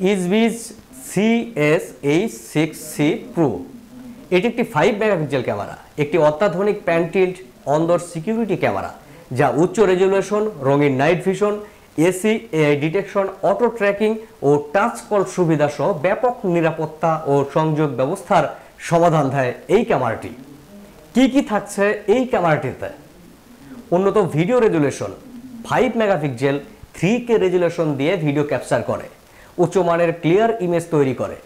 ইজবিস CS-H6C Pro। এটি একটি 5 megapixel camera, একটি অত্যাধুনিক প্যান টিল্ট অন্দর সিকিউরিটি ক্যামেরা যা উচ্চ রেজলিউশন, রঙিন night vision, AC AI detection, auto tracking ও টাচ কল সুবিধা সহ ব্যাপক নিরাপত্তা ও সংযোগ ব্যবস্থার সমাধান দেয় এই ক্যামেরাটি। কি থাকছে এই ক্যামেরাটিতে? উন্নত video resolution, 5 megapixel 3K resolution দিয়ে ভিডিও ক্যাপচার করে, উচ্চমানের ক্লিয়ার ইমেজ তৈরি করে,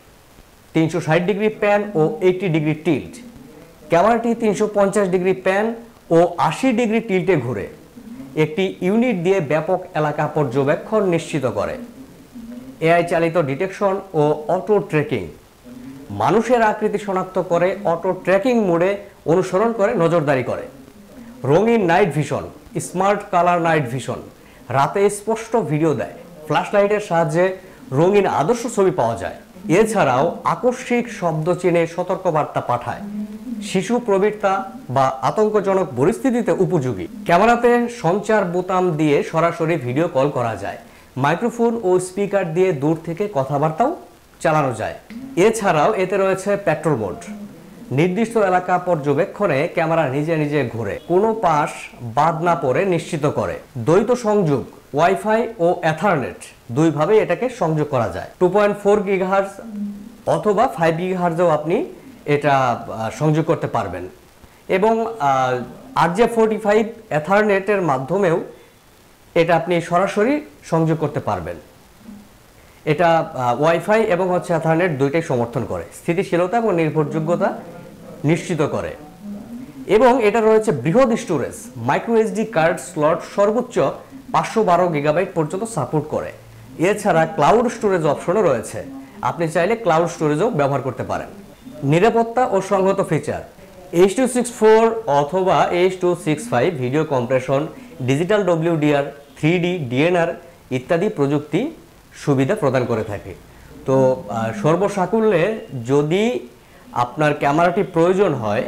360 ডিগ্রি প্যান ও 80 ডিগ্রি টিল্ট। ক্যামেরাটি 350 ডিগ্রি প্যান ও 80 ডিগ্রি টিল্টে ঘুরে একটি ইউনিট দিয়ে ব্যাপক এলাকা পর্যবেক্ষণ নিশ্চিত করে। এআই চালিত ডিটেকশন ও অটো ট্র্যাকিং, মানুষের আকৃতি শনাক্ত করে অটো ট্র্যাকিং মোডে অনুসরণ করে নজরদারি করে। রঙিন night vision, smart colour night vision, রাতে স্পষ্ট ভিডিও দেয়, ফ্ল্যাশ লাইটের সাহায্যে রঙিন আদর্শ ছবি পাওয়া যায়। এছাড়াও আকস্মিক শব্দ চিনে সতর্কবার্তা পাঠায়, শিশু প্রবৃত্তা বা আতঙ্কজনক পরিস্থিতিতে উপযোগী। ক্যামেরাতে সঞ্চার বোতাম দিয়ে সরাসরি ভিডিও কল করা যায়, মাইক্রোফোন ও স্পিকার দিয়ে দূর থেকে কথাবার্তাও চালানো যায়। এছাড়াও এতে রয়েছে পেট্রোল মোড, নির্দিষ্ট এলাকা পর্যবেক্ষণে ক্যামেরা নিজে ঘুরে কোনো পাশ বাদ না পড়ে নিশ্চিত করে। দ্বৈত সংযোগ, ওয়াইফাই ও এথারনেট দুইভাবেই এটাকে সংযোগ করা যায়। 2.4 গিগাহার্জ অথবা 5 গিগাহার্জও আপনি এটা সংযোগ করতে পারবেন এবং RJ45 এথারনেটের মাধ্যমেও এটা আপনি সরাসরি সংযোগ করতে পারবেন। এটা ওয়াইফাই এবং এথারনেট দুইটাই সমর্থন করে, স্থিতিশীলতা এবং নির্ভরযোগ্যতা নিশ্চিত করে। এবং এটা রয়েছে বৃহৎ storage, micro SD card slot সর্বোচ্চ 512 গিগাবাইট পর্যন্ত সাপোর্ট করে। এছাড়া ক্লাউড স্টোরেজ অপশনও রয়েছে, আপনি চাইলে ক্লাউড স্টোরেজও ব্যবহার করতে পারেন। নিরাপত্তা ও সংহত ফিচার, H.264 অথবা H.265 video compression, digital WDR, 3D DNR ইত্যাদি প্রযুক্তি সুবিধা প্রদান করে থাকে। তো সর্বসাকুল্যে যদি আপনার ক্যামেরাটি প্রয়োজন হয়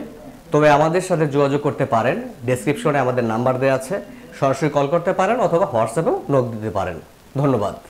তবে আমাদের সাথে যোগাযোগ করতে পারেন, ডেসক্রিপশনে আমাদের নাম্বার দেওয়া আছে, সরাসরি কল করতে পারেন অথবা হোয়াটসঅ্যাপেও নক দিতে পারেন। ধন্যবাদ।